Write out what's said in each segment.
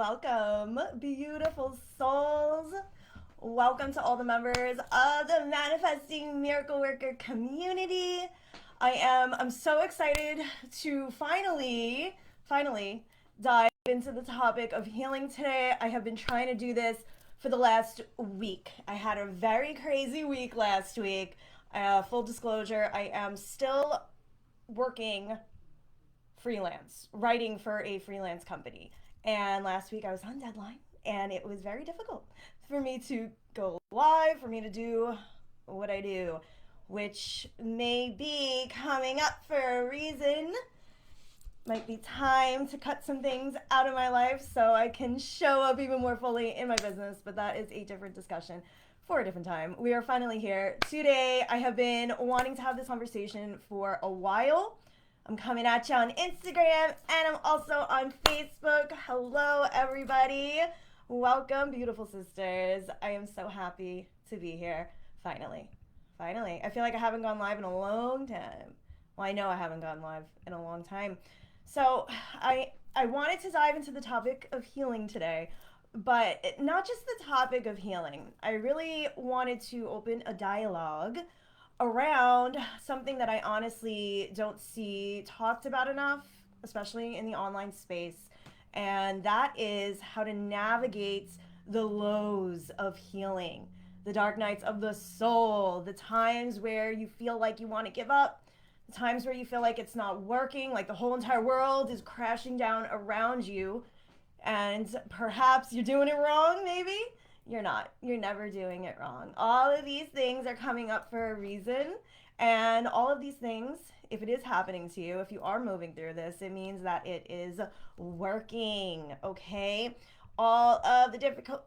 welcome, beautiful souls. Welcome to all the members of the Manifesting Miracle Worker community. I'm so excited to finally dive into the topic of healing today. I have been trying to do this for the last week. I had a very crazy week last week. Full disclosure, I am still working freelance, writing for a freelance company. And last week I was on deadline and it was very difficult for me to go live, for me to do what I do, which may be coming up for a reason. Might be time to cut some things out of my life so I can show up even more fully in my business, but that is a different discussion for a different time. We are finally here today. I have been wanting to have this conversation for a while. I'm coming at you on Instagram and I'm also on Facebook. Hello, everybody. Welcome, beautiful sisters. I am so happy to be here. Finally. I feel like I haven't gone live in a long time. Well, I know I haven't gone live in a long time. So I wanted to dive into the topic of healing today, but not just the topic of healing. I really wanted to open a dialogue around something that I honestly don't see talked about enough, especially in the online space, and that is how to navigate the lows of healing, the dark nights of the soul, the times where you feel like you want to give up, the times where you feel like it's not working, like the whole entire world is crashing down around you, and perhaps you're doing it wrong, maybe. You're not. You're never doing it wrong. All of these things are coming up for a reason. And all of these things, if it is happening to you, if you are moving through this, it means that it is working, okay? All of the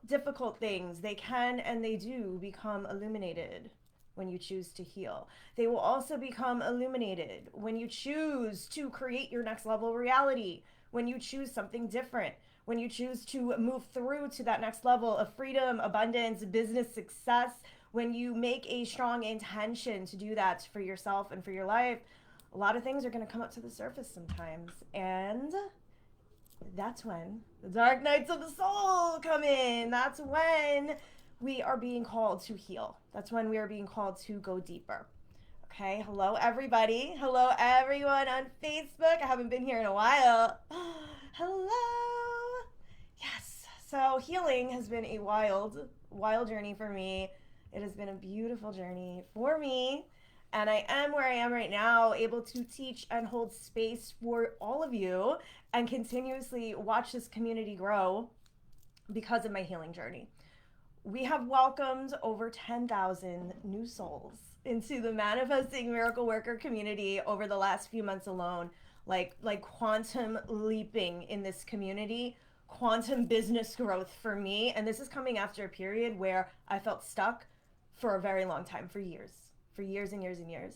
difficult things, they can and they do become illuminated when you choose to heal. They will also become illuminated when you choose to create your next level reality, when you choose something different, when you choose to move through to that next level of freedom, abundance, business success, when you make a strong intention to do that for yourself and for your life, a lot of things are going to come up to the surface sometimes. And that's when the dark nights of the soul come in. That's when we are being called to heal. That's when we are being called to go deeper. Okay, hello everybody. Hello everyone on Facebook. I haven't been here in a while. Hello. Yes. So healing has been a wild journey for me. It has been a beautiful journey for me. And I am where I am right now, able to teach and hold space for all of you and continuously watch this community grow because of my healing journey. We have welcomed over 10,000 new souls into the Manifesting Miracle Worker community over the last few months alone. Like quantum leaping in this community, quantum business growth for me. And this is coming after a period where I felt stuck for a very long time, for years and years.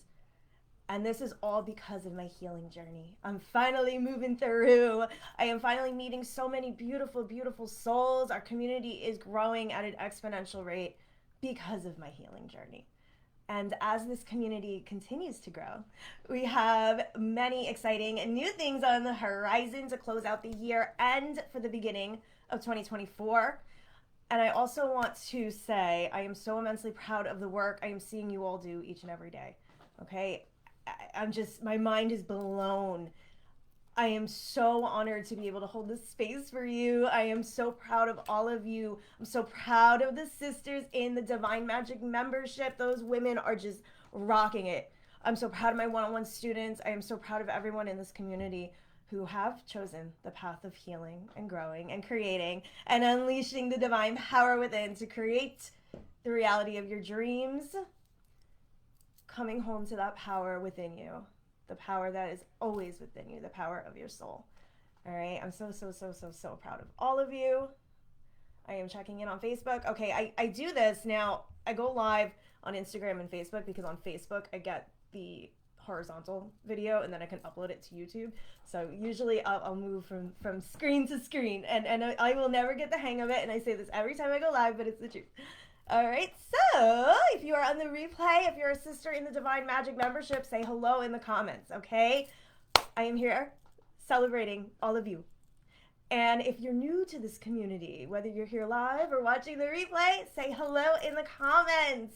And this is all because of my healing journey. I'm finally moving through. I am finally meeting so many beautiful, beautiful souls. Our community is growing at an exponential rate because of my healing journey. And as this community continues to grow, we have many exciting new things on the horizon to close out the year and for the beginning of 2024. And I also want to say I am so immensely proud of the work I am seeing you all do each and every day. Okay? My mind is blown. I am so honored to be able to hold this space for you. I am so proud of all of you. I'm so proud of the sisters in the Divine Magic membership. Those women are just rocking it. I'm so proud of my one-on-one students. I am so proud of everyone in this community who have chosen the path of healing and growing and creating and unleashing the divine power within to create the reality of your dreams, coming home to that power within you. The power that is always within you, the power of your soul. All right, I'm so proud of all of you. I am checking in on Facebook. Okay, I do this now. I go live on Instagram and Facebook because on Facebook I get the horizontal video and then I can upload it to YouTube. So usually I'll move from screen to screen and I will never get the hang of it. And I say this every time I go live, but it's the truth. All right, so if you are on the replay, if you're a sister in the Divine Magic membership, say hello in the comments, okay? I am here celebrating all of you. And if you're new to this community, whether you're here live or watching the replay, say hello in the comments.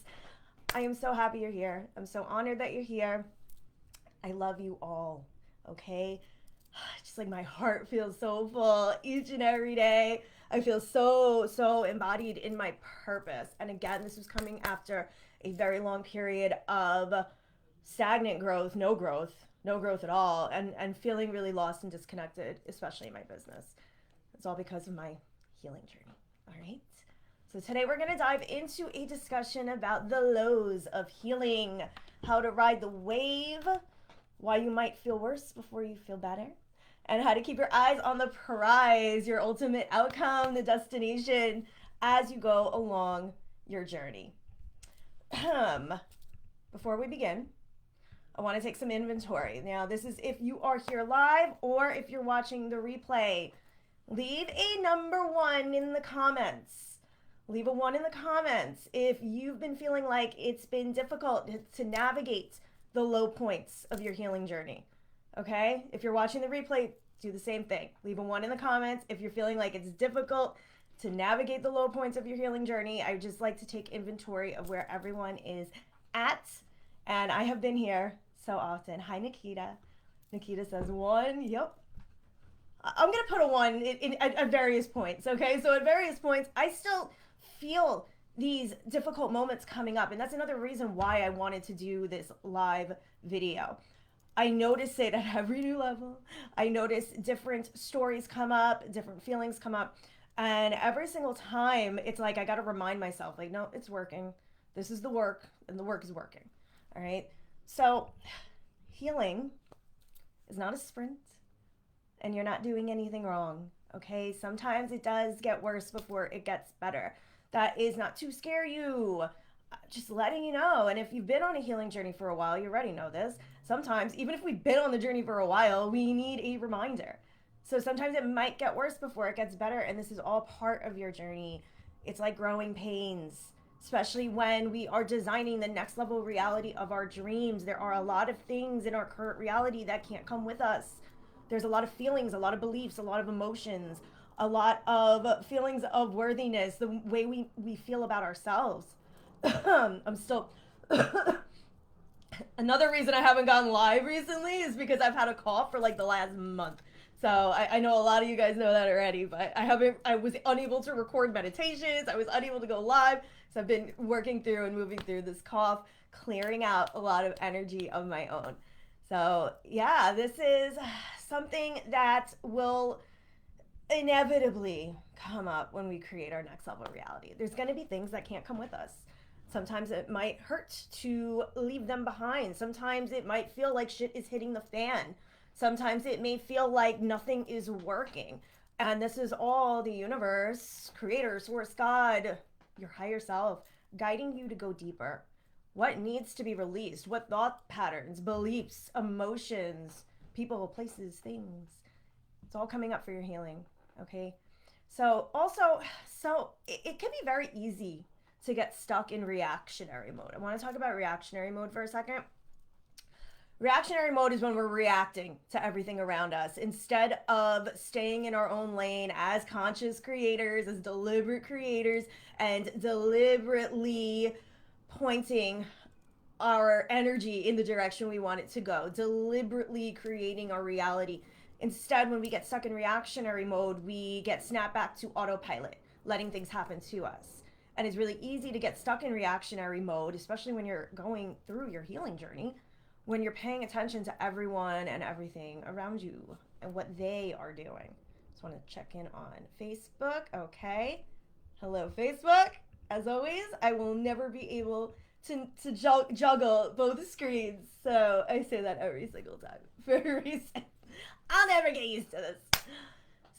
I am so happy you're here. I'm so honored that you're here. I love you all, okay? Just like my heart feels so full each and every day. I feel so embodied in my purpose. And again, this was coming after a very long period of stagnant growth, no growth at all, and feeling really lost and disconnected, especially in my business. It's all because of my healing journey, all right? So today we're gonna dive into a discussion about the lows of healing, how to ride the wave, why you might feel worse before you feel better, and how to keep your eyes on the prize, your ultimate outcome, the destination, as you go along your journey. Before we begin, I want to take some inventory. Now, this is if you are here live or if you're watching the replay. Leave a number 1 in the comments. Leave a 1 in the comments if you've been feeling like it's been difficult to navigate the low points of your healing journey. Okay? If you're watching the replay, do the same thing. Leave a 1 in the comments if you're feeling like it's difficult to navigate the low points of your healing journey. I just like to take inventory of where everyone is at. And I have been here so often. Hi, Nikita. Nikita says 1. Yep. I'm going to put a 1 at various points, okay? So at various points, I still feel these difficult moments coming up. And that's another reason why I wanted to do this live video. I notice it at every new level. I notice different stories come up, different feelings come up. And every single time, it's like I got to remind myself, like, no, it's working. This is the work, and the work is working. All right? So healing is not a sprint, and you're not doing anything wrong, okay? Sometimes it does get worse before it gets better. That is not to scare you, just letting you know. And if you've been on a healing journey for a while, you already know this. Sometimes, even if we've been on the journey for a while, we need a reminder. So sometimes it might get worse before it gets better, and this is all part of your journey. It's like growing pains, especially when we are designing the next level reality of our dreams. There are a lot of things in our current reality that can't come with us. There's a lot of feelings, a lot of beliefs, a lot of emotions, a lot of feelings of worthiness, the way we feel about ourselves. I'm still... Another reason I haven't gone live recently is because I've had a cough for like the last month. So I know a lot of you guys know that already, but I was unable to record meditations. I was unable to go live. So I've been working through and moving through this cough, clearing out a lot of energy of my own. So yeah, this is something that will inevitably come up when we create our next level reality. There's going to be things that can't come with us. Sometimes it might hurt to leave them behind. Sometimes it might feel like shit is hitting the fan. Sometimes it may feel like nothing is working. And this is all the universe, creator, source, God, your higher self, guiding you to go deeper. What needs to be released? What thought patterns, beliefs, emotions, people, places, things. It's all coming up for your healing, okay? So it can be very easy to get stuck in reactionary mode. I want to talk about reactionary mode for a second. Reactionary mode is when we're reacting to everything around us instead of staying in our own lane as conscious creators, as deliberate creators, and deliberately pointing our energy in the direction we want it to go, deliberately creating our reality. Instead, when we get stuck in reactionary mode, we get snapped back to autopilot, letting things happen to us. And it's really easy to get stuck in reactionary mode, especially when you're going through your healing journey, when you're paying attention to everyone and everything around you and what they are doing. Just want to check in on Facebook. Okay. Hello, Facebook. As always, I will never be able to juggle both screens. So I say that every single time for a reason. I'll never get used to this.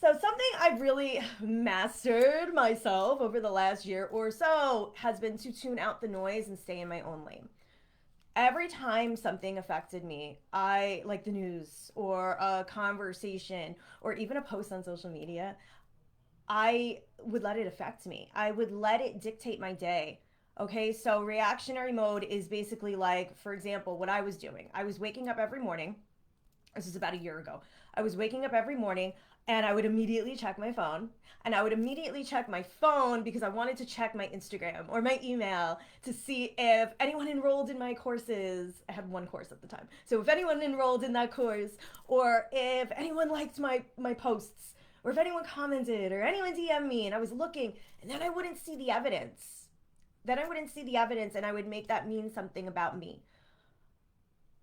So something I've really mastered myself over the last year or so has been to tune out the noise and stay in my own lane. Every time something affected me, like the news or a conversation or even a post on social media, I would let it affect me. I would let it dictate my day. Okay, so reactionary mode is basically like, for example, what I was doing. I was waking up every morning This is about a year ago. I was waking up every morning and I would immediately check my phone. And I would immediately check my phone because I wanted to check my Instagram or my email to see if anyone enrolled in my courses. I had one course at the time. So if anyone enrolled in that course, or if anyone liked my posts, or if anyone commented, or anyone DM'd me, and I was looking, and then I wouldn't see the evidence. Then I wouldn't see the evidence, and I would make that mean something about me.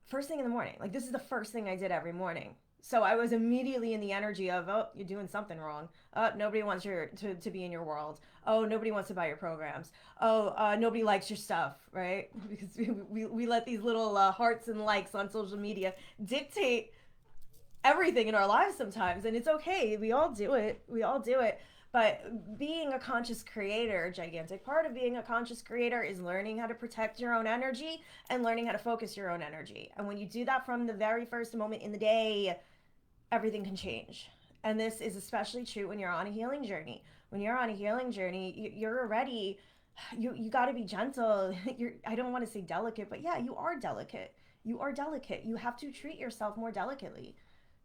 First thing in the morning. Like, this is the first thing I did every morning. So I was immediately in the energy of, oh, you're doing something wrong. Nobody wants to be in your world. Oh, nobody wants to buy your programs. Oh, nobody likes your stuff, right? Because we let these little hearts and likes on social media dictate everything in our lives sometimes. And it's okay. We all do it. But being a conscious creator, a gigantic part of being a conscious creator is learning how to protect your own energy and learning how to focus your own energy. And when you do that from the very first moment in the day, everything can change. And this is especially true when you're on a healing journey. When you're on a healing journey, you're already, you got to be gentle. I don't want to say delicate, but yeah, you are delicate. You are delicate. You have to treat yourself more delicately.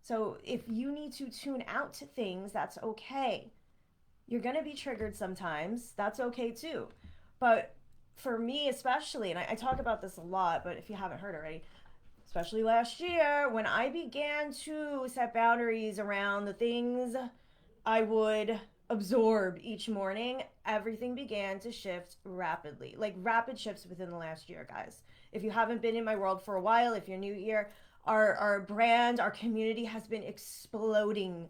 So if you need to tune out to things, that's okay. You're going to be triggered sometimes. That's okay too. But for me especially, and I talk about this a lot, but if you haven't heard already, especially last year, when I began to set boundaries around the things I would absorb each morning, everything began to shift rapidly. Like rapid shifts within the last year, guys. If you haven't been in my world for a while, if you're new here, our brand, our community has been exploding.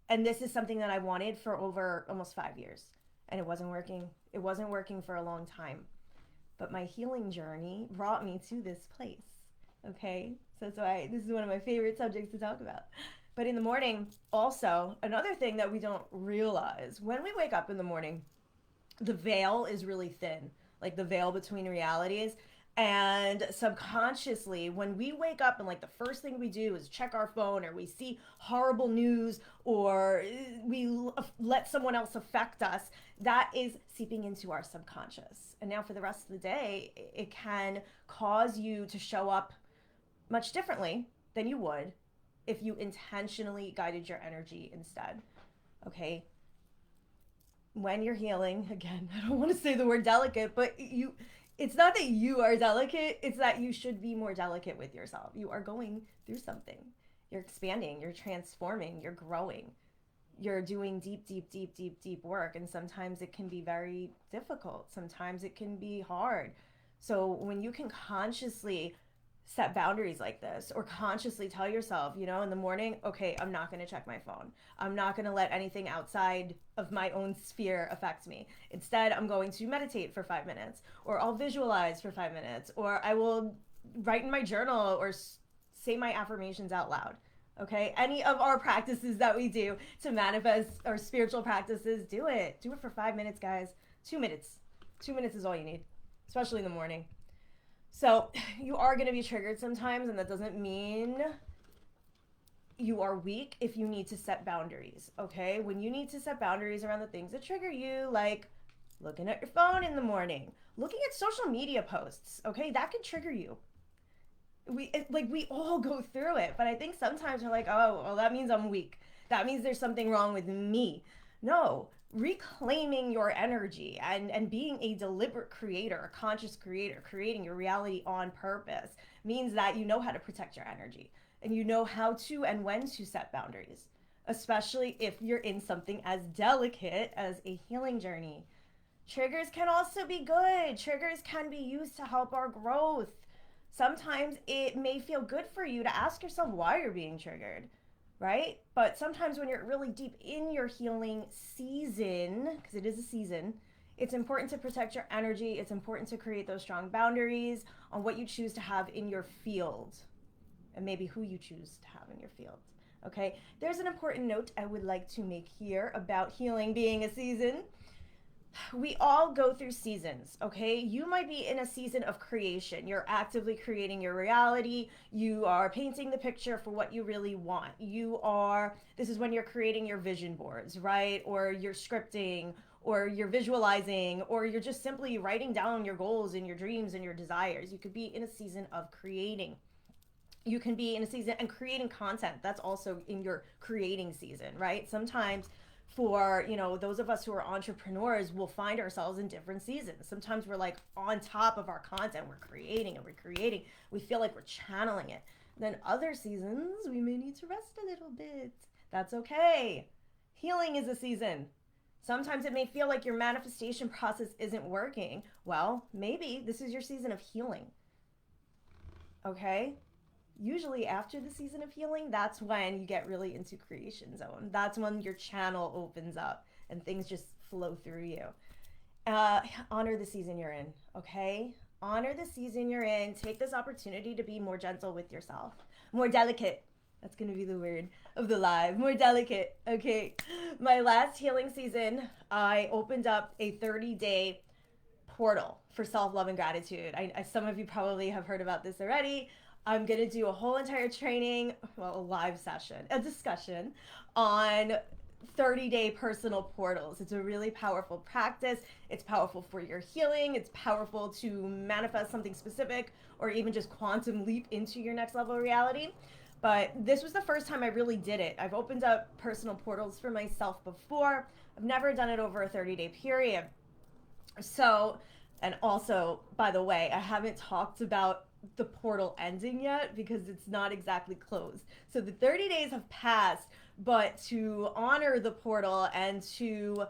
And this is something that I wanted for over almost 5 years. And it wasn't working. It wasn't working for a long time. But my healing journey brought me to this place. Okay? So that's why this is one of my favorite subjects to talk about. But in the morning, also, another thing that we don't realize, when we wake up in the morning, the veil is really thin. Like the veil between realities. And subconsciously, when we wake up and like the first thing we do is check our phone, or we see horrible news, or we let someone else affect us, that is seeping into our subconscious. And now for the rest of the day, it can cause you to show up much differently than you would if you intentionally guided your energy instead. Okay? When you're healing, again, I don't want to say the word delicate, but it's not that you are delicate, it's that you should be more delicate with yourself. You are going through something. You're expanding, you're transforming, you're growing. You're doing deep work, and sometimes it can be very difficult. Sometimes it can be hard. So when you can consciously set boundaries like this, or consciously tell yourself, in the morning, okay, I'm not going to check my phone. I'm not going to let anything outside of my own sphere affect me. Instead, I'm going to meditate for 5 minutes, or I'll visualize for 5 minutes, or I will write in my journal, or say my affirmations out loud. Okay? Any of our practices that we do to manifest our spiritual practices, do it. Do it for 5 minutes, guys. 2 minutes. 2 minutes is all you need, especially in the morning. So you are going to be triggered sometimes, and that doesn't mean you are weak if you need to set boundaries, okay? When you need to set boundaries around the things that trigger you, like looking at your phone in the morning, looking at social media posts, okay? That can trigger you. We all go through it, but I think sometimes we're like, oh, well, that means I'm weak. That means there's something wrong with me. No, reclaiming your energy and being a deliberate creator, a conscious creator, creating your reality on purpose means that you know how to protect your energy, and you know how to and when to set boundaries, especially if you're in something as delicate as a healing journey. Triggers can also be good. Triggers can be used to help our growth. Sometimes it may feel good for you to ask yourself why you're being triggered, right? But sometimes when you're really deep in your healing season, because it is a season, it's important to protect your energy. It's important to create those strong boundaries on what you choose to have in your field, and maybe who you choose to have in your field. Okay, there's an important note I would like to make here about healing being a season. We all go through seasons, okay? You might be in a season of creation. You're actively creating your reality. You are painting the picture for what you really want. This is when you're creating your vision boards, right? Or you're scripting, or you're visualizing, or you're just simply writing down your goals and your dreams and your desires. You could be in a season of creating. You can be in a season and creating content. That's also in your creating season, right? Sometimes for, those of us who are entrepreneurs, we'll find ourselves in different seasons. Sometimes we're like on top of our content, we're creating and we're creating. We feel like we're channeling it. Then other seasons, we may need to rest a little bit. That's okay. Healing is a season. Sometimes it may feel like your manifestation process isn't working. Well, maybe this is your season of healing. Okay? Usually after the season of healing, that's when you get really into creation zone. That's when your channel opens up and things just flow through you. Honor the season you're in, okay? Honor the season you're in. Take this opportunity to be more gentle with yourself, more delicate. That's going to be the word of the live. More delicate. Okay. My last healing season, I opened up a 30-day portal for self-love and gratitude. Some of you probably have heard about this already. I'm going to do a whole entire training, a live session, a discussion on 30-day personal portals. It's a really powerful practice. It's powerful for your healing. It's powerful to manifest something specific or even just quantum leap into your next level of reality. But this was the first time I really did it. I've opened up personal portals for myself before. I've never done it over a 30-day period. So, and also, by the way, I haven't talked about the portal ending yet because it's not exactly closed. So the 30 days have passed, but to honor the portal and to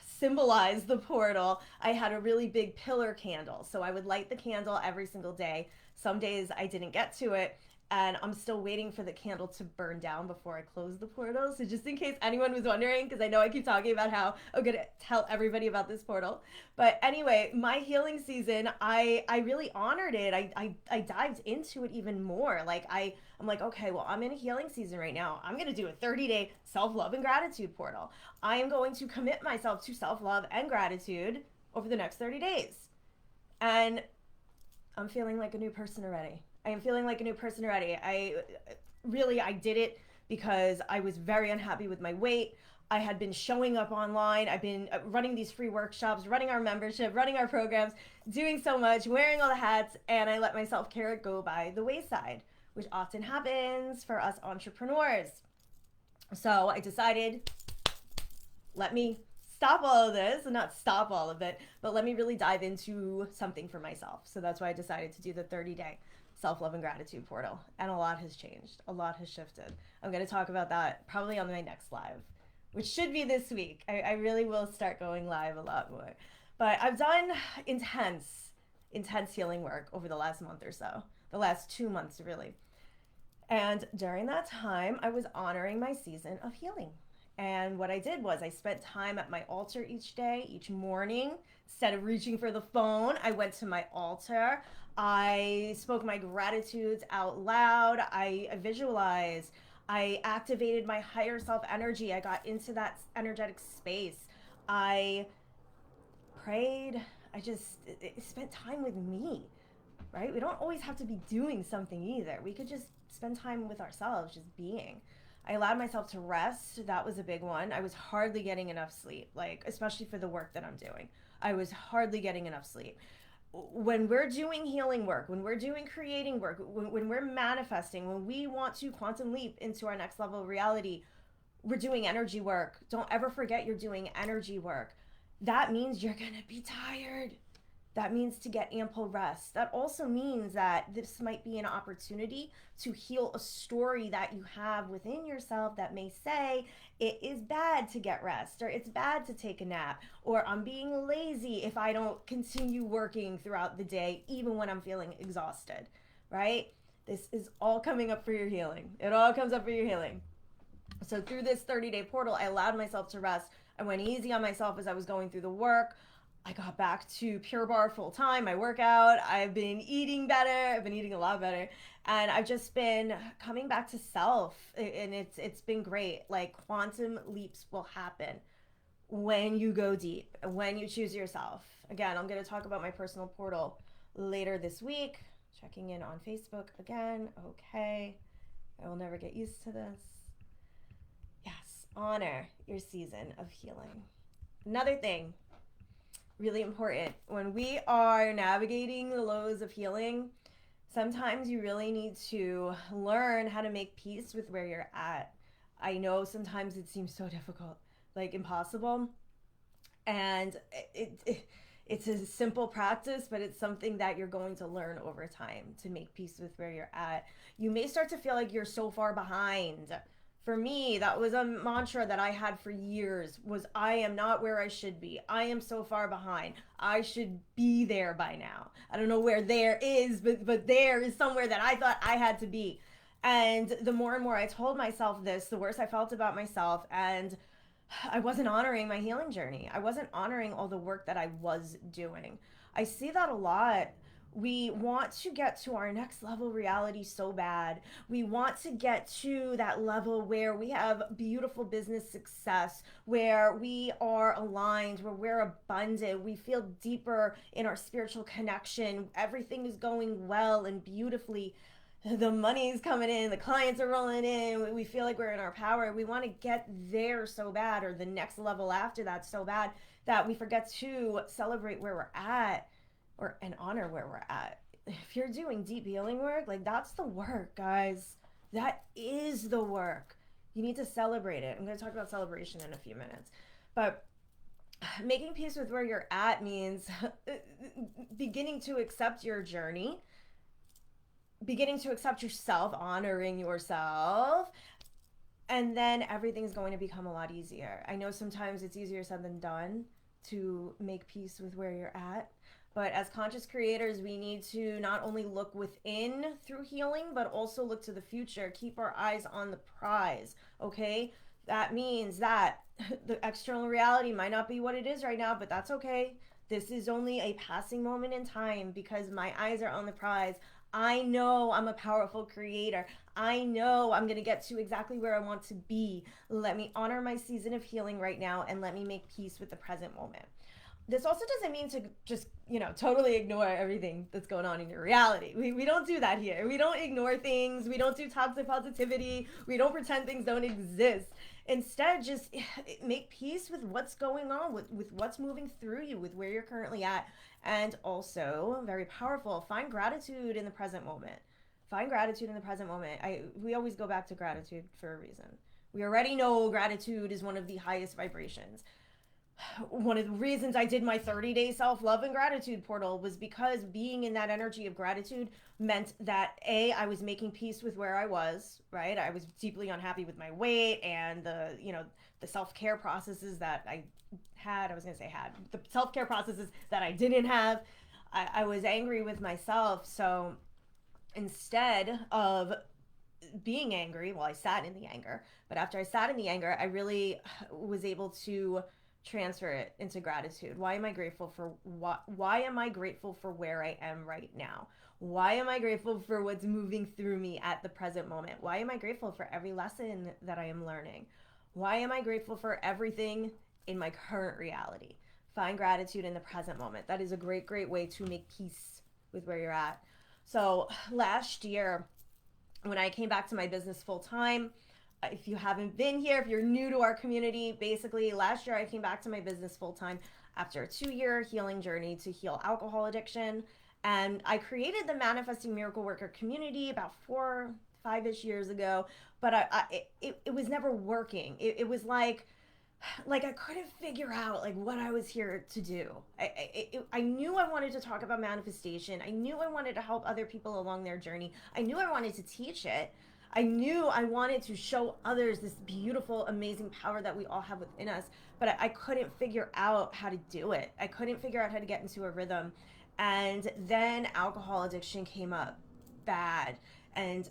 symbolize the portal, I had a really big pillar candle. So I would light the candle every single day. Some days I didn't get to it, and I'm still waiting for the candle to burn down before I close the portal. So just in case anyone was wondering, because I know I keep talking about how I'm going to tell everybody about this portal. But anyway, my healing season, I really honored it. I dived into it even more. Like I'm like, okay, well, I'm in a healing season right now. I'm going to do a 30-day self-love and gratitude portal. I am going to commit myself to self-love and gratitude over the next 30 days. And I'm feeling like a new person already. I am feeling like a new person already. I did it because I was very unhappy with my weight. I had been showing up online. I've been running these free workshops, running our membership, running our programs, doing so much, wearing all the hats, and I let my self-care go by the wayside, which often happens for us entrepreneurs. So I decided, let me stop all of this, and not stop all of it, but let me really dive into something for myself. So that's why I decided to do the 30-day self-love and gratitude portal. And a lot has changed. A lot has shifted. I'm going to talk about that probably on my next live, which should be this week. I really will start going live a lot more. But I've done intense healing work over the last month or so, the last 2 months really. And during that time, I was honoring my season of healing. And what I did was I spent time at my altar each day, each morning. Instead of reaching for the phone, I went to my altar. I spoke my gratitudes out loud. I visualized. I activated my higher self energy. I got into that energetic space. I prayed. I just spent time with me, right? We don't always have to be doing something either. We could just spend time with ourselves, just being. I allowed myself to rest. That was a big one. I was hardly getting enough sleep, like especially for the work that I'm doing. I was hardly getting enough sleep. When we're doing healing work, when we're doing creating work, when we're manifesting, when we want to quantum leap into our next level of reality, we're doing energy work. Don't ever forget you're doing energy work. That means you're going to be tired. That means to get ample rest. That also means that this might be an opportunity to heal a story that you have within yourself that may say it is bad to get rest, or it's bad to take a nap, or I'm being lazy if I don't continue working throughout the day, even when I'm feeling exhausted, right? This is all coming up for your healing. It all comes up for your healing. So through this 30-day portal, I allowed myself to rest. I went easy on myself as I was going through the work. I got back to Pure Barre full time, my workout. I've been eating better. I've been eating a lot better. And I've just been coming back to self. And it's been great. Like quantum leaps will happen when you go deep, when you choose yourself. Again, I'm going to talk about my personal portal later this week. Checking in on Facebook again. Okay. I will never get used to this. Yes, honor your season of healing. Another thing, really important, when we are navigating the lows of healing, Sometimes you really need to learn how to make peace with where you're at. I know sometimes it seems so difficult, like impossible, and it's a simple practice, but it's something that you're going to learn over time to make peace with where you're at. You may start to feel like you're so far behind. For me, that was a mantra that I had for years, was I am not where I should be. I am so far behind. I should be there by now. I don't know where there is, but there is somewhere that I thought I had to be. And the more and more I told myself this, the worse I felt about myself, and I wasn't honoring my healing journey. I wasn't honoring all the work that I was doing. I see that a lot. We want to get to our next level reality so bad. We want to get to that level where we have beautiful business success, where we are aligned, where we're abundant, we feel deeper in our spiritual connection, everything is going well and beautifully, the money's coming in, the clients are rolling in, we feel like we're in our power. We want to get there so bad, or the next level after that so bad, that we forget to celebrate where we're at, or and honor where we're at. If you're doing deep healing work, like that's the work, guys. That is the work. You need to celebrate it. I'm going to talk about celebration in a few minutes. But making peace with where you're at means beginning to accept your journey, beginning to accept yourself, honoring yourself, and then everything's going to become a lot easier. I know sometimes it's easier said than done to make peace with where you're at, but as conscious creators, we need to not only look within through healing, but also look to the future, keep our eyes on the prize, okay? That means that the external reality might not be what it is right now, but that's okay. This is only a passing moment in time because my eyes are on the prize. I know I'm a powerful creator. I know I'm going to get to exactly where I want to be. Let me honor my season of healing right now, and let me make peace with the present moment. This also doesn't mean to just, totally ignore everything that's going on in your reality. We don't do that here. We don't ignore things. We don't do toxic positivity. We don't pretend things don't exist. Instead, just make peace with what's going on, with what's moving through you, with where you're currently at. And also, very powerful, find gratitude in the present moment. Find gratitude in the present moment. We always go back to gratitude for a reason. We already know gratitude is one of the highest vibrations. One of the reasons I did my 30-day self-love and gratitude portal was because being in that energy of gratitude meant that I was making peace with where I was, right? I was deeply unhappy with my weight and the self-care processes that I had. I was going to say had. The self-care processes that I didn't have. I was angry with myself. So instead of being angry, well, I sat in the anger. But after I sat in the anger, I really was able to transfer it into gratitude. Why am I grateful for why am I grateful for where I am right now? Why am I grateful for what's moving through me at the present moment? Why am I grateful for every lesson that I am learning? Why am I grateful for everything in my current reality? Find gratitude in the present moment. That is a great, great way to make peace with where you're at. So last year, when I came back to my business full time, if you haven't been here, if you're new to our community, basically last year I came back to my business full time after a 2-year healing journey to heal alcohol addiction. And I created the Manifesting Miracle Worker community about 4-5-ish years ago, but it was never working. It was like I couldn't figure out like what I was here to do. I knew I wanted to talk about manifestation. I knew I wanted to help other people along their journey. I knew I wanted to teach it. I knew I wanted to show others this beautiful, amazing power that we all have within us, but I couldn't figure out how to do it. I couldn't figure out how to get into a rhythm. And then alcohol addiction came up bad. And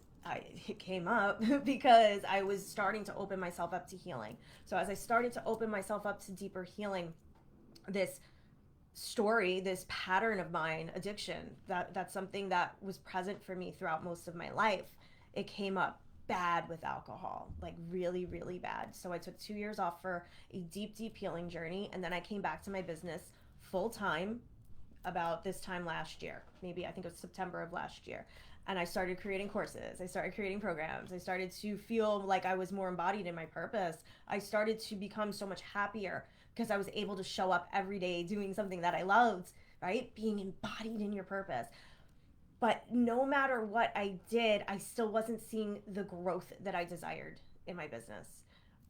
it came up because I was starting to open myself up to healing. So as I started to open myself up to deeper healing, this story, this pattern of mine, addiction, that's something that was present for me throughout most of my life. It came up bad with alcohol, like really, really bad. So I took 2 years off for a deep, deep healing journey. And then I came back to my business full time about this time last year. Maybe I think it was September of last year. And I started creating courses. I started creating programs. I started to feel like I was more embodied in my purpose. I started to become so much happier because I was able to show up every day doing something that I loved, right? Being embodied in your purpose. But no matter what I did, I still wasn't seeing the growth that I desired in my business.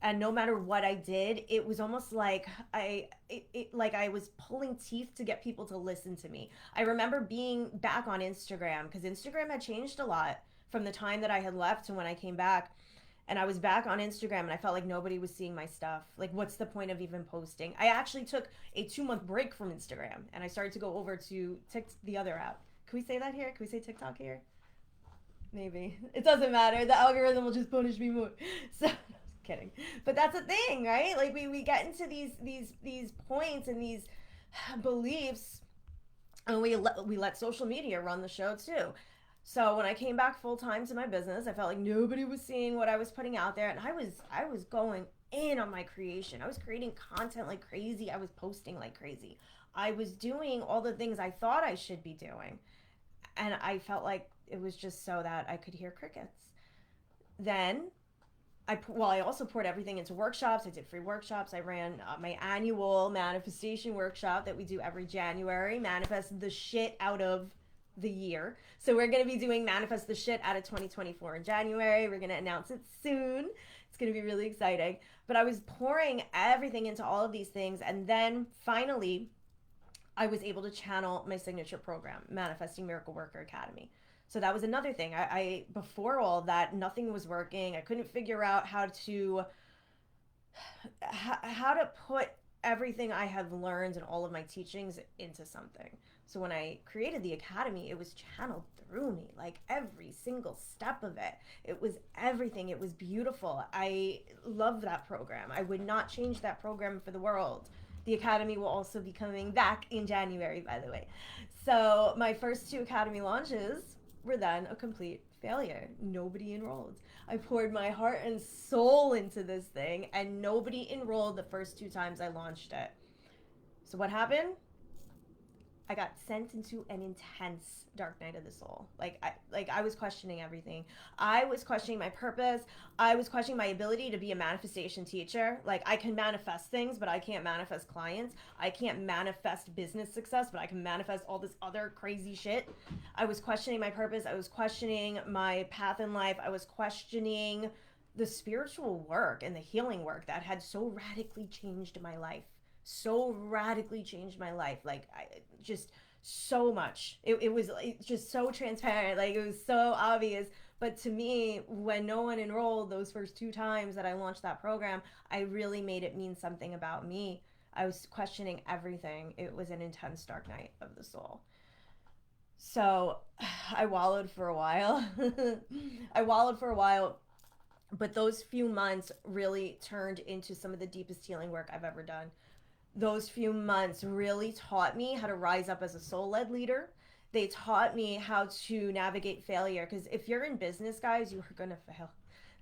And no matter what I did, it was almost like like I was pulling teeth to get people to listen to me. I remember being back on Instagram because Instagram had changed a lot from the time that I had left to when I came back. And I was back on Instagram and I felt like nobody was seeing my stuff. Like, what's the point of even posting? I actually took a 2 month break from Instagram and I started to go over to the other app. Can we say that here? Can we say TikTok here? Maybe. It doesn't matter. The algorithm will just punish me more. So, kidding. But that's a thing, right? Like we get into these points and these beliefs, and we let social media run the show too. So when I came back full time to my business, I felt like nobody was seeing what I was putting out there, and I was going in on my creation. I was creating content like crazy. I was posting like crazy. I was doing all the things I thought I should be doing, and I felt like it was just so that I could hear crickets. Then I also poured everything into workshops. I did free workshops. I ran my annual manifestation workshop that we do every January. Manifest the shit out of the year. So we're going to be doing manifest the shit out of 2024 in January. We're going to announce it soon. It's going to be really exciting. But I was pouring everything into all of these things, and then finally I was able to channel my signature program, Manifesting Miracle Worker Academy. So that was another thing. I before all that, nothing was working. I couldn't figure out how to put everything I have learned and all of my teachings into something. So when I created the academy, it was channeled through me, like every single step of it. It was everything. It was beautiful. I love that program. I would not change that program for the world. The academy will also be coming back in January, by the way. So my first two academy launches were then a complete failure. Nobody enrolled. I poured my heart and soul into this thing, and nobody enrolled the first two times I launched it. So what happened? I got sent into an intense dark night of the soul. I was questioning everything. I was questioning my purpose. I was questioning my ability to be a manifestation teacher. Like, I can manifest things, but I can't manifest clients. I can't manifest business success, but I can manifest all this other crazy shit. I was questioning my purpose. I was questioning my path in life. I was questioning the spiritual work and the healing work that had so radically changed my life. Like, I just so much. It was just so transparent. Like, it was so obvious. But to me, when no one enrolled those first two times that I launched that program, I really made it mean something about me. I was questioning everything. It was an intense dark night of the soul. So I wallowed for a while. I wallowed for a while, but those few months really turned into some of the deepest healing work I've ever done. Those few months really taught me how to rise up as a soul-led leader. They taught me how to navigate failure, because if you're in business, guys, you are going to fail.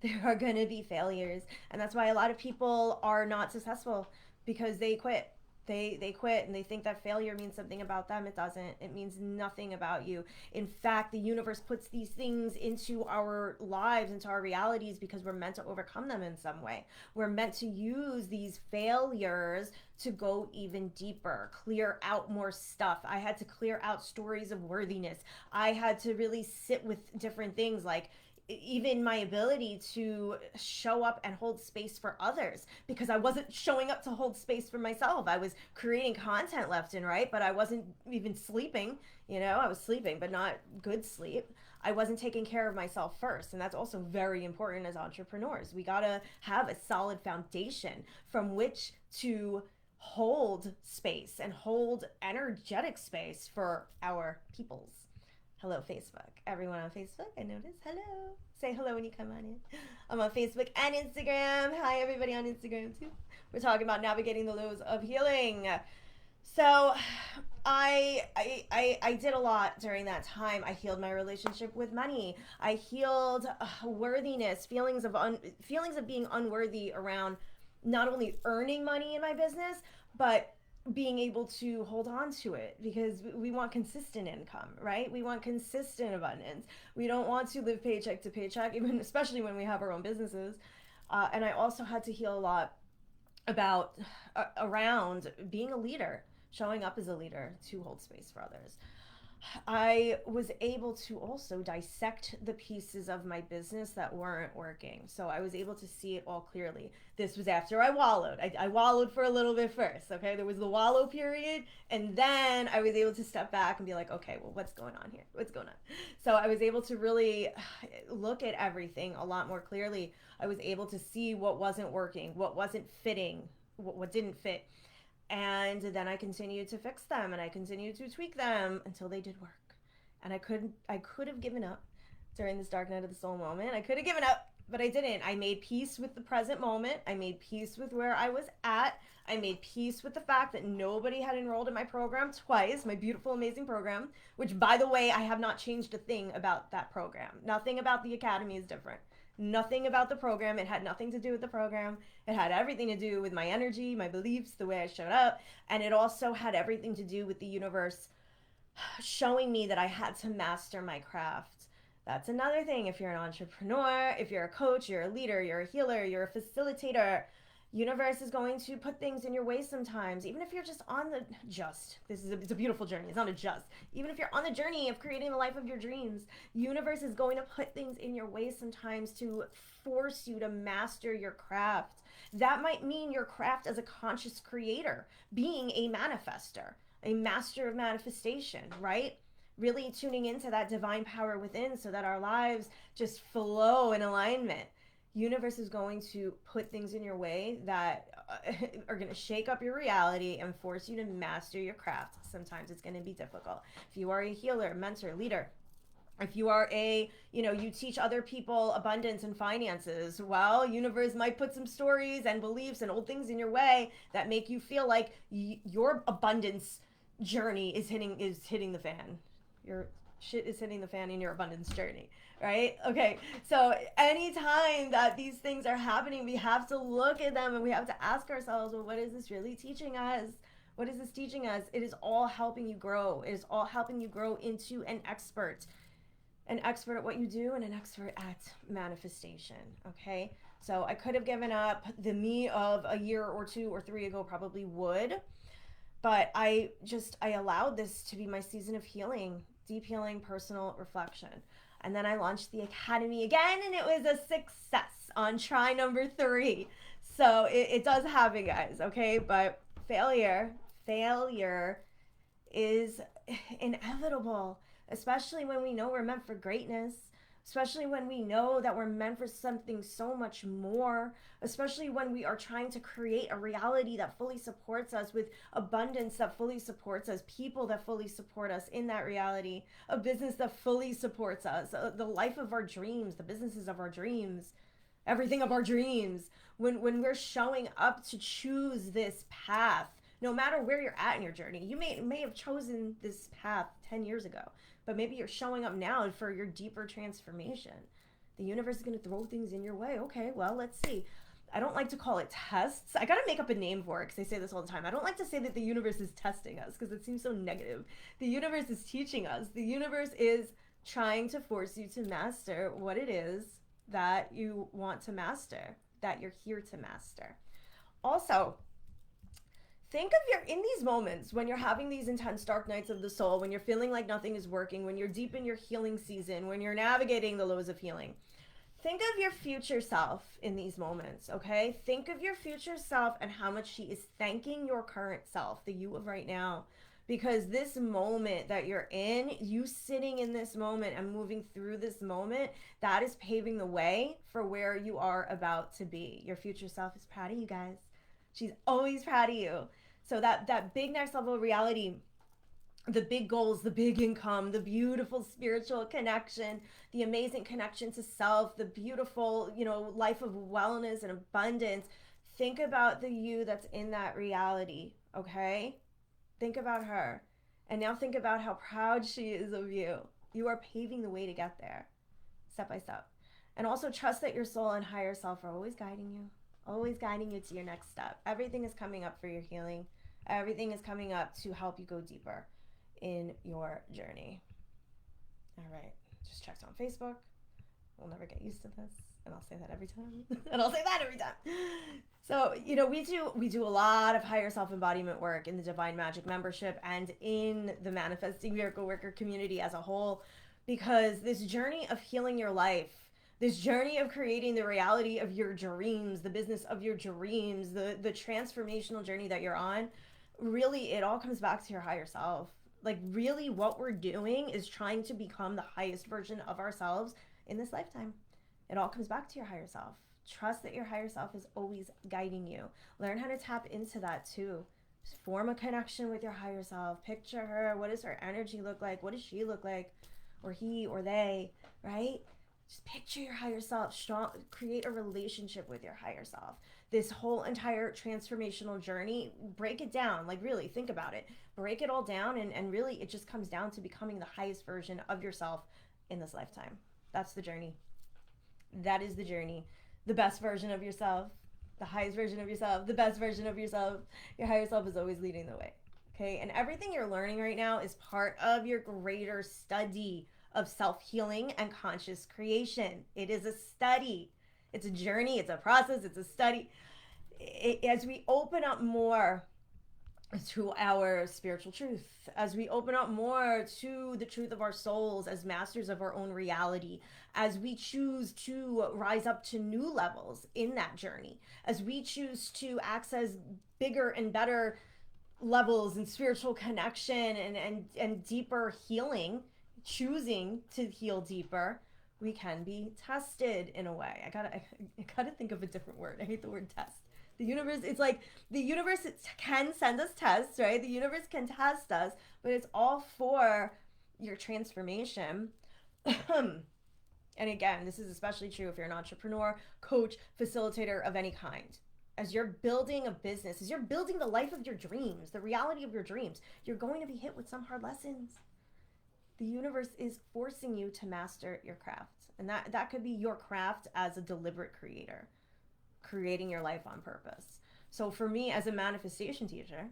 There are going to be failures, and that's why a lot of people are not successful, because they quit. They quit and they think that failure means something about them. It doesn't. It means nothing about you. In fact, the universe puts these things into our lives, into our realities, because we're meant to overcome them in some way. We're meant to use these failures to go even deeper, clear out more stuff. I had to clear out stories of worthiness. I had to really sit with different things, like even my ability to show up and hold space for others, because I wasn't showing up to hold space for myself. I was creating content left and right, but I wasn't even sleeping. I was sleeping, but not good sleep. I wasn't taking care of myself first. And that's also very important as entrepreneurs. We got to have a solid foundation from which to hold space and hold energetic space for our peoples. Hello, Facebook. Everyone on Facebook, I noticed. Hello. Say hello when you come on in. I'm on Facebook and Instagram. Hi, everybody on Instagram, too. We're talking about navigating the lows of healing. So I did a lot during that time. I healed my relationship with money. I healed worthiness, feelings of being unworthy around not only earning money in my business, but being able to hold on to it, because we want consistent income, right? We want consistent abundance. We don't want to live paycheck to paycheck, even especially when we have our own businesses. And I also had to heal a lot about around being a leader, showing up as a leader to hold space for others. I was able to also dissect the pieces of my business that weren't working. So I was able to see it all clearly. This was after I wallowed. I wallowed for a little bit first, okay? There was the wallow period, and then I was able to step back and be like, okay, well, what's going on here? What's going on? So I was able to really look at everything a lot more clearly. I was able to see what wasn't working, what wasn't fitting, what didn't fit, and then I continued to fix them and I continued to tweak them until they did work. And I could have given up during this dark night of the soul moment. I could have given up, but I didn't. I made peace with the present moment. I made peace with where I was at. I made peace with the fact that nobody had enrolled in my program twice, my beautiful, amazing program, which, by the way, I have not changed a thing about that program. Nothing about the academy is different. Nothing about the program. It had nothing to do with the program. It had everything to do with my energy, my beliefs, the way I showed up. And it also had everything to do with the universe showing me that I had to master my craft. That's another thing. If you're an entrepreneur, if you're a coach, you're a leader, you're a healer, you're a facilitator, universe is going to put things in your way sometimes. Even if you're just on the it's a beautiful journey. It's not a just. Even if you're on the journey of creating the life of your dreams, universe is going to put things in your way sometimes to force you to master your craft. That might mean your craft as a conscious creator, being a manifester, a master of manifestation, right? Really tuning into that divine power within so that our lives just flow in alignment. Universe is going to put things in your way that are going to shake up your reality and force you to master your craft. Sometimes it's going to be difficult. If you are a healer, mentor, leader, if you are you teach other people abundance and finances, well, universe might put some stories and beliefs and old things in your way that make you feel like your abundance journey is hitting the fan. Your shit is hitting the fan in your abundance journey, right? Okay, so anytime that these things are happening, we have to look at them and we have to ask ourselves, well, what is this really teaching us? What is this teaching us? It is all helping you grow. It is all helping you grow into an expert at what you do and an expert at manifestation, okay? So I could have given up. The me of a year or 2 or 3 ago probably would, but I allowed this to be my season of healing, deep healing, personal reflection. And then I launched the academy again, and it was a success on try number 3. So it does happen, guys, okay? But failure is inevitable, especially when we know we're meant for greatness, especially when we know that we're meant for something so much more, especially when we are trying to create a reality that fully supports us, with abundance that fully supports us, people that fully support us in that reality, a business that fully supports us, the life of our dreams, the businesses of our dreams, everything of our dreams. When we're showing up to choose this path, no matter where you're at in your journey, you may have chosen this path 10 years ago, but maybe you're showing up now for your deeper transformation. The universe is going to throw things in your way. Okay, well, let's see. I don't like to call it tests. I got to make up a name for it because I say this all the time. I don't like to say that the universe is testing us because it seems so negative. The universe is teaching us. The universe is trying to force you to master what it is that you want to master, that you're here to master. Also, think of in these moments when you're having these intense dark nights of the soul, when you're feeling like nothing is working, when you're deep in your healing season, when you're navigating the lows of healing. Think of your future self in these moments, okay? Think of your future self and how much she is thanking your current self, the you of right now. Because this moment that you're in, you sitting in this moment and moving through this moment, that is paving the way for where you are about to be. Your future self is proud of you, guys. She's always proud of you. So that big next level reality, the big goals, the big income, the beautiful spiritual connection, the amazing connection to self, the beautiful, life of wellness and abundance. Think about the you that's in that reality, okay? Think about her. And now think about how proud she is of you. You are paving the way to get there, step by step. And also trust that your soul and higher self are always guiding you to your next step. Everything is coming up for your healing. Everything is coming up to help you go deeper in your journey. All right, just checked on Facebook. we'll never get used to this. And I'll say that every time. And I'll say that every time. So, we do a lot of higher self-embodiment work in the Divine Magic membership and in the Manifesting Miracle Worker community as a whole, because this journey of healing your life, this journey of creating the reality of your dreams, the business of your dreams, the transformational journey that you're on, really, it all comes back to your higher self. Like, really, what we're doing is trying to become the highest version of ourselves in this lifetime. It all comes back to your higher self. Trust that your higher self is always guiding you. Learn how to tap into that too. Just form a connection with your higher self. Picture her. What does her energy look like? What does she look like? Or he or they, right? Just picture your higher self. Strong. Create a relationship with your higher self. This whole entire transformational journey, break it down. Like, really, think about it. Break it all down, and really, it just comes down to becoming the highest version of yourself in this lifetime. That's the journey. That is the journey. The best version of yourself, the highest version of yourself, the best version of yourself. Your higher self is always leading the way. Okay? And everything you're learning right now is part of your greater study of self-healing and conscious creation. It is a study. It's a journey. It's a process. It's a study. As we open up more to our spiritual truth, as we open up more to the truth of our souls as masters of our own reality, as we choose to rise up to new levels in that journey, as we choose to access bigger and better levels in spiritual connection and deeper healing, choosing to heal deeper, we can be tested in a way. I gotta think of a different word. I hate the word test. The universe, it's like the universe can send us tests, right? The universe can test us, but it's all for your transformation. And again, this is especially true if you're an entrepreneur, coach, facilitator of any kind. As you're building a business, as you're building the life of your dreams, the reality of your dreams, you're going to be hit with some hard lessons. The universe is forcing you to master your craft. And that could be your craft as a deliberate creator, creating your life on purpose. So for me as a manifestation teacher,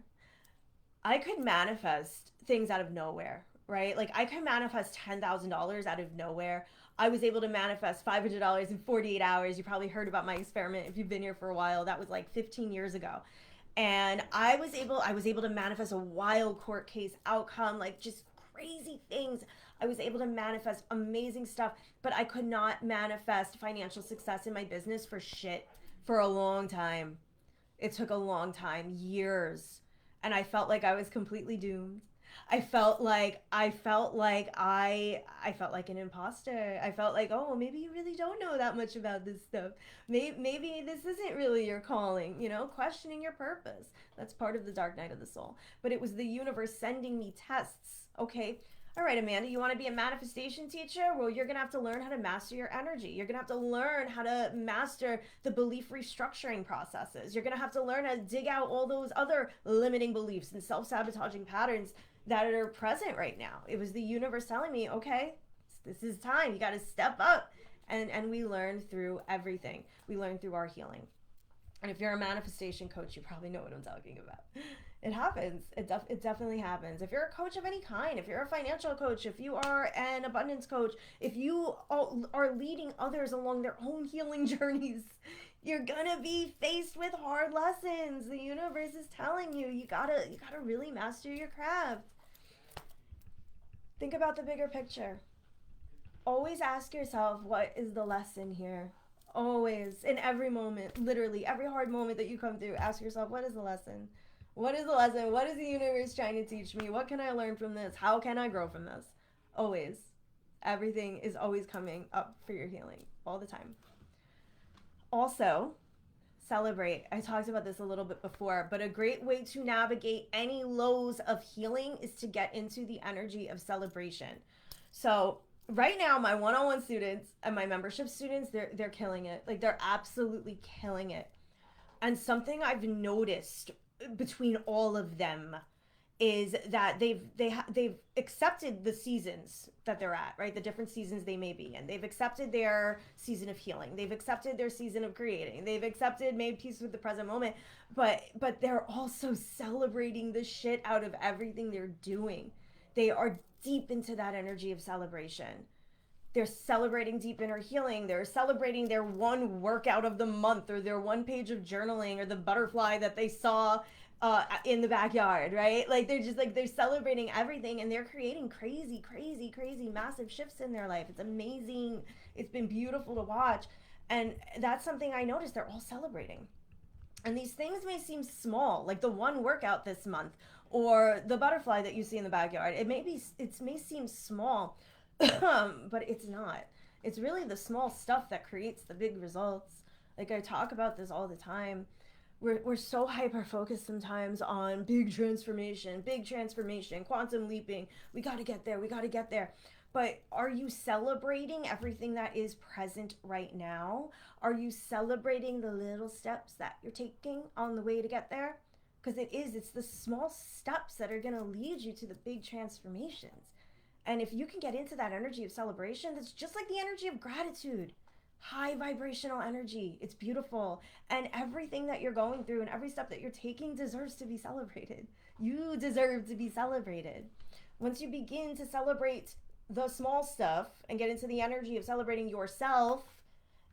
I could manifest things out of nowhere, right? Like, I could manifest $10,000 out of nowhere. I was able to manifest $500 in 48 hours. You probably heard about my experiment if you've been here for a while. That was like 15 years ago. And I was able to manifest a wild court case outcome, like just crazy things. I was able to manifest amazing stuff, but I could not manifest financial success in my business for shit for a long time. It took a long time, years. And I felt like I was completely doomed. I felt like an imposter. I felt like, oh, maybe you really don't know that much about this stuff. Maybe this isn't really your calling, questioning your purpose. That's part of the dark night of the soul. But it was the universe sending me tests. Okay, all right, Amanda, you want to be a manifestation teacher? Well, you're going to have to learn how to master your energy. You're going to have to learn how to master the belief restructuring processes. You're going to have to learn how to dig out all those other limiting beliefs and self-sabotaging patterns that are present right now. It was the universe telling me, okay, this is time. You got to step up. And we learn through everything. We learn through our healing. And if you're a manifestation coach, you probably know what I'm talking about. It happens. It definitely happens. If you're a coach of any kind, if you're a financial coach, if you are an abundance coach, if you are leading others along their own healing journeys, you're gonna be faced with hard lessons. The universe is telling you, you gotta really master your craft. Think about the bigger picture. Always ask yourself, what is the lesson here? Always, in every moment, literally every hard moment that you come through, ask yourself, what is the lesson? What is the lesson? What is the universe trying to teach me? What can I learn from this? How can I grow from this? Always. Everything is always coming up for your healing, all the time. Also, celebrate. I talked about this a little bit before, but a great way to navigate any lows of healing is to get into the energy of celebration. So right now, my one-on-one students and my membership students, they're killing it. Like, they're absolutely killing it. And something I've noticed between all of them is that they've accepted the seasons that they're at, right? The different seasons they may be in. They've accepted their season of healing. They've accepted their season of creating. They've made peace with the present moment. But they're also celebrating the shit out of everything they're doing. They are deep into that energy of celebration. They're celebrating deep inner healing. They're celebrating their one workout of the month, or their one page of journaling, or the butterfly that they saw in the backyard, right? Like they're just like, they're celebrating everything, and they're creating crazy, crazy, crazy massive shifts in their life. It's amazing. It's been beautiful to watch. And that's something I noticed. They're all celebrating. And these things may seem small, like the one workout this month, or the butterfly that you see in the backyard. It may seem small, but it's not. It's really the small stuff that creates the big results. Like I talk about this all the time. We're so hyper focused sometimes on big transformation, quantum leaping. We got to get there. We got to get there. But are you celebrating everything that is present right now? Are you celebrating the little steps that you're taking on the way to get there? Because it's the small steps that are going to lead you to the big transformations. And if you can get into that energy of celebration, that's just like the energy of gratitude. High vibrational energy. It's beautiful. And everything that you're going through and every step that you're taking deserves to be celebrated. You deserve to be celebrated. Once you begin to celebrate the small stuff and get into the energy of celebrating yourself,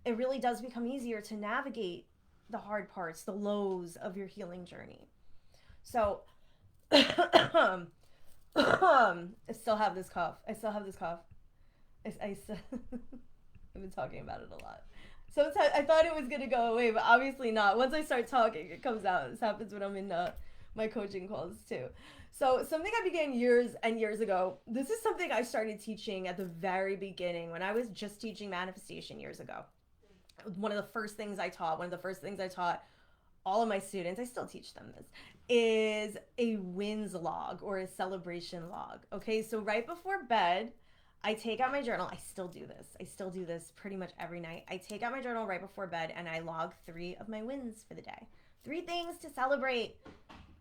it really does become easier to navigate the hard parts, the lows of your healing journey. So, I still have this cough. I I've been talking about it a lot. Sometimes I thought it was gonna go away, but obviously not. Once I start talking, it comes out. This happens when I'm in my coaching calls too. So something I began years and years ago. This is something I started teaching at the very beginning when I was just teaching manifestation years ago. One of the first things I taught all of my students, I still teach them this, is a wins log or a celebration log. Okay, so right before bed, I take out my journal. I still do this pretty much every night. I take out my journal right before bed and I log 3 of my wins for the day. 3 things to celebrate.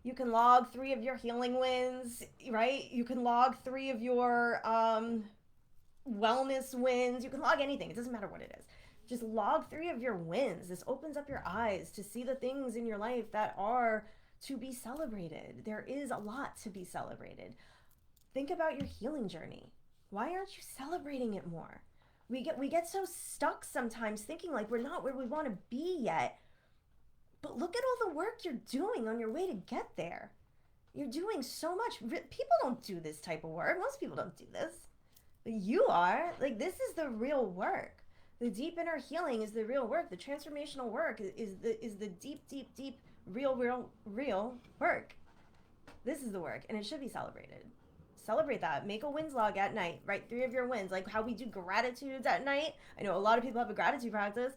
You can log 3 of your healing wins, right? You can log 3 of your wellness wins. You can log anything. It doesn't matter what it is. Just log 3 of your wins. This opens up your eyes to see the things in your life that are to be celebrated. There is a lot to be celebrated. Think about your healing journey. Why aren't you celebrating it more? We get so stuck sometimes thinking like we're not where we want to be yet. But look at all the work you're doing on your way to get there. You're doing so much. People don't do this type of work. Most people don't do this. But you are. Like, this is the real work. The deep inner healing is the real work. The transformational work is the deep, real work. This is the work, and it should be celebrated. Celebrate that. Make a wins log at night. Write 3 of your wins. Like how we do gratitudes at night. I know a lot of people have a gratitude practice.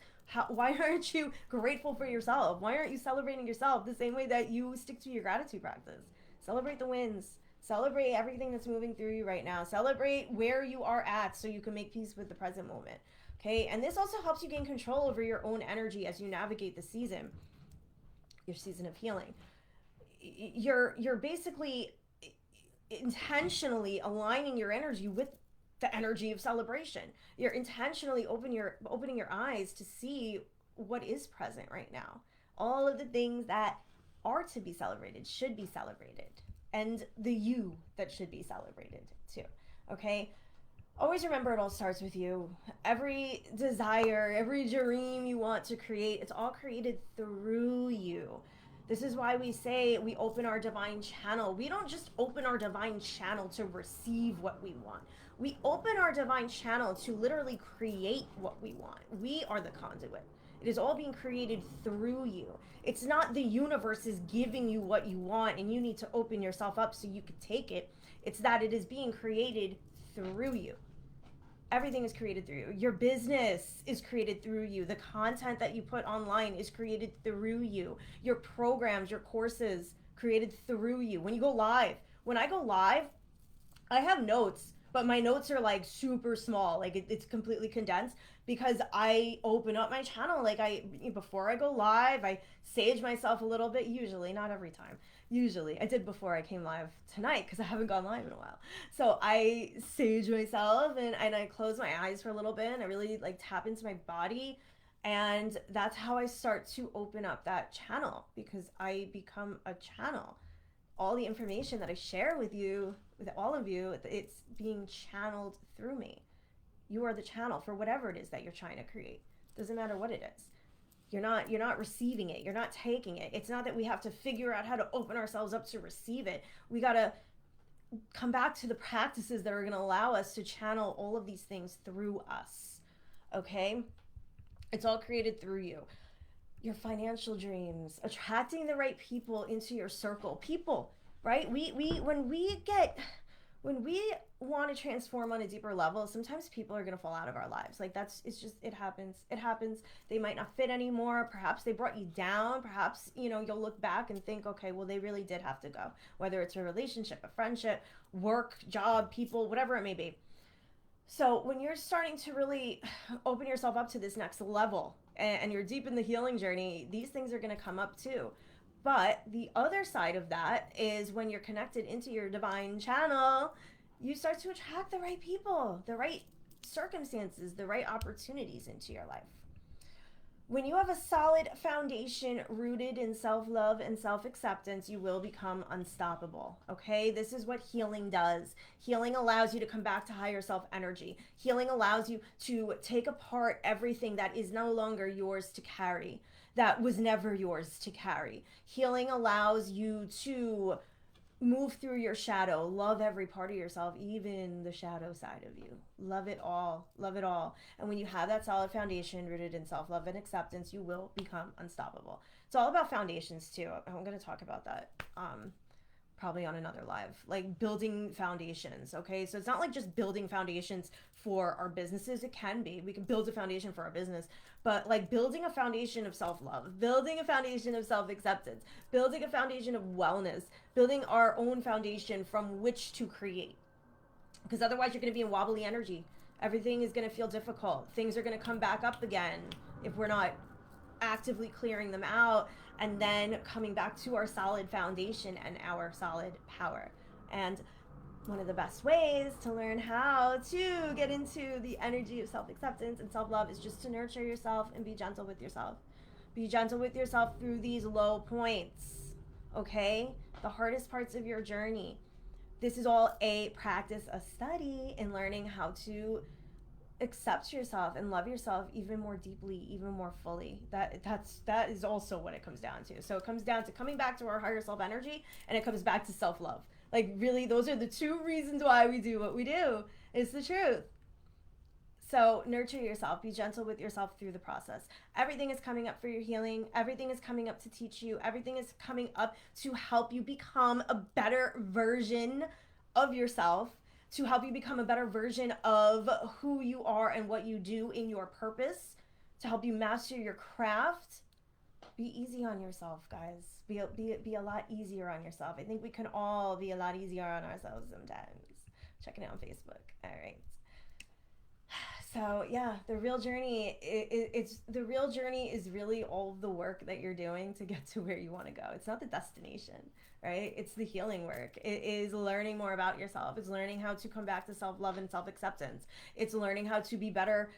Why aren't you grateful for yourself? Why aren't you celebrating yourself the same way that you stick to your gratitude practice? Celebrate the wins. Celebrate everything that's moving through you right now. Celebrate where you are at so you can make peace with the present moment. Okay? And this also helps you gain control over your own energy as you navigate the season. Your season of healing. You're basically intentionally aligning your energy with the energy of celebration. You're intentionally opening your eyes to see what is present right now. All of the things that are to be celebrated should be celebrated, and the you that should be celebrated too. Okay? Always remember it all starts with you. Every desire, every dream you want to create, it's all created through you. This is why we say we open our divine channel. We don't just open our divine channel to receive what we want. We open our divine channel to literally create what we want. We are the conduit. It is all being created through you. It's not the universe is giving you what you want and you need to open yourself up so you can take it. It's that it is being created through you. Everything is created through you. Your business is created through you. The content that you put online is created through you. Your programs, your courses, created through you. When I go live, I have notes, but my notes are like super small. Like it's completely condensed because I open up my channel. Before I go live, I sage myself a little bit, usually, not every time. Usually. I did before I came live tonight because I haven't gone live in a while. So I sage myself and I close my eyes for a little bit and I really tap into my body. And that's how I start to open up that channel because I become a channel. All the information that I share with you, with all of you, it's being channeled through me. You are the channel for whatever it is that you're trying to create. Doesn't matter what it is. You're not receiving it. You're not taking it. It's not that we have to figure out how to open ourselves up to receive it. We got to come back to the practices that are going to allow us to channel all of these things through us. Okay? It's all created through you. Your financial dreams, attracting the right people into your circle. People, right? When we want to transform on a deeper level, sometimes people are going to fall out of our lives. Like it happens. They might not fit anymore. Perhaps they brought you down. Perhaps, you'll look back and think, okay, well, they really did have to go. Whether it's a relationship, a friendship, work, job, people, whatever it may be. So when you're starting to really open yourself up to this next level and you're deep in the healing journey, these things are going to come up too. But the other side of that is when you're connected into your divine channel, you start to attract the right people, the right circumstances, the right opportunities into your life. When you have a solid foundation rooted in self-love and self-acceptance, you will become unstoppable, okay? This is what healing does. Healing allows you to come back to higher self energy. Healing allows you to take apart everything that is no longer yours to carry, that was never yours to carry. Healing allows you to move through your shadow, love every part of yourself, even the shadow side of you. Love it all, love it all. And when you have that solid foundation rooted in self-love and acceptance, you will become unstoppable. It's all about foundations too. I'm going to talk about that probably on another live, like building foundations. Okay, so it's not like just building foundations for our businesses. It can be, we can build a foundation for our business, but like building a foundation of self-love, building a foundation of self-acceptance, building a foundation of wellness, building our own foundation from which to create. Because otherwise you're going to be in wobbly energy. Everything is going to feel difficult. Things are going to come back up again if we're not actively clearing them out and then coming back to our solid foundation and our solid power. And one of the best ways to learn how to get into the energy of self-acceptance and self-love is just to nurture yourself and be gentle with yourself. Be gentle with yourself through these low points, okay? The hardest parts of your journey. This is all a practice, a study in learning how to accept yourself and love yourself even more deeply, even more fully. That is also what it comes down to. So it comes down to coming back to our higher self energy, and it comes back to self-love. Like really, those are the two reasons why we do what we do. It's the truth. So nurture yourself, be gentle with yourself through the process. Everything is coming up for your healing. Everything is coming up to teach you. Everything is coming up to help you become a better version of yourself, to help you become a better version of who you are and what you do in your purpose, to help you master your craft. Be easy on yourself, guys. Be a lot easier on yourself. I think we can all be a lot easier on ourselves sometimes. Checking it on Facebook. All right. So yeah, the real journey is really all of the work that you're doing to get to where you want to go. It's not the destination, right? It's the healing work. It is learning more about yourself. It's learning how to come back to self-love and self-acceptance. It's learning how to be better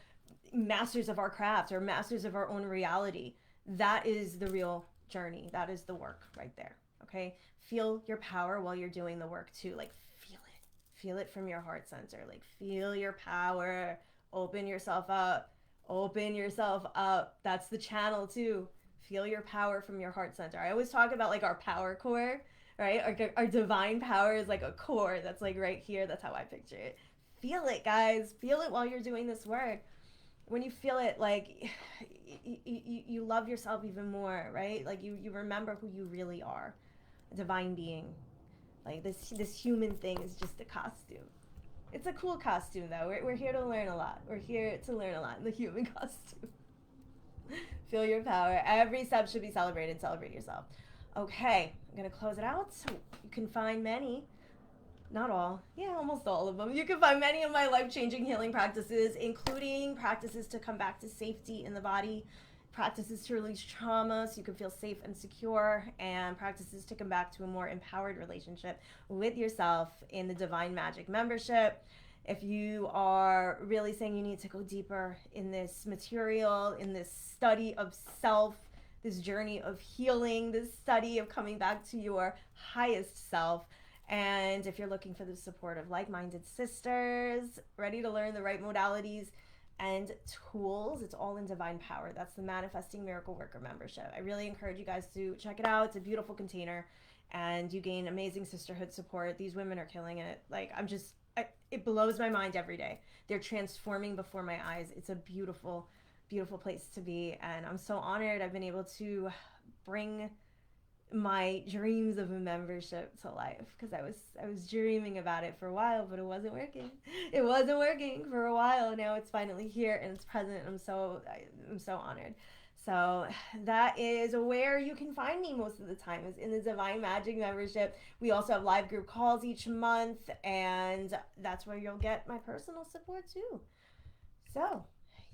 masters of our craft or masters of our own reality. That is the real journey. That is the work right there. Okay? Feel your power while you're doing the work too. Like feel it. Feel it from your heart center. Like feel your power. Open yourself up. Open yourself up. That's the channel too. Feel your power from your heart center. I always talk about like our power core, right? Our divine power is like a core that's like right here. That's how I picture it. Feel it, guys. Feel it while you're doing this work. When you feel it, like you love yourself even more, right? Like you remember who you really are, a divine being. Like this human thing is just a costume. It's a cool costume, though. We're here to learn a lot. We're here to learn a lot in the human costume. Feel your power. Every step should be celebrated. Celebrate yourself. Okay, I'm going to close it out. So you can find many, not all, yeah, almost all of them. You can find many of my life-changing healing practices, including practices to come back to safety in the body, practices to release trauma so you can feel safe and secure, and practices to come back to a more empowered relationship with yourself in the Divine Magic membership. If you are really saying you need to go deeper in this material, in this study of self, this journey of healing, this study of coming back to your highest self, And if you're looking for the support of like-minded sisters, ready to learn the right modalities and tools, it's all in Divine Power. That's the Manifesting Miracle Worker membership. I really encourage you guys to check it out. It's a beautiful container, and you gain amazing sisterhood support. These women are killing it. Like, it blows my mind every day. They're transforming before my eyes. It's a beautiful, beautiful place to be, and I'm so honored I've been able to bring my dreams of a membership to life, because I was dreaming about it for a while, but it wasn't working. It wasn't working for a while. Now it's finally here and it's present. I'm so honored. So that is where you can find me most of the time, is in the Divine Magic membership. We also have live group calls each month, and that's where you'll get my personal support too. So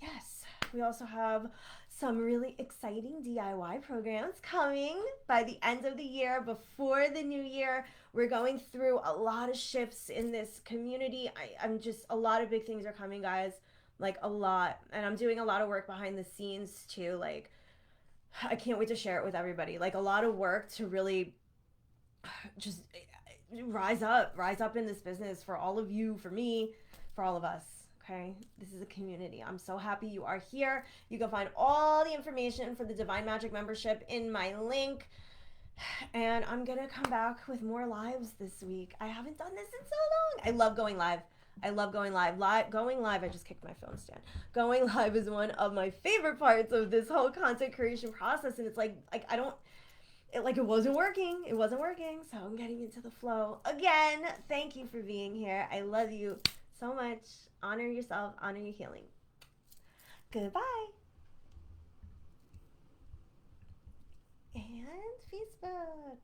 yes, we also have some really exciting DIY programs coming by the end of the year, before the new year. We're going through a lot of shifts in this community. I'm just, a lot of big things are coming, guys, like a lot. And I'm doing a lot of work behind the scenes too. Like, I can't wait to share it with everybody. Like, a lot of work to really just rise up in this business, for all of you, for me, for all of us. Okay, this is a community. I'm so happy you are here. You can find all the information for the Divine Magic membership in my link. And I'm gonna come back with more lives this week. I haven't done this in so long. I love going live. Going live, I just kicked my phone stand. Going live is one of my favorite parts of this whole content creation process. And it's like it wasn't working. It wasn't working. So I'm getting into the flow again. Thank you for being here. I love you so much. Honor yourself, honor your healing. Goodbye. And Facebook.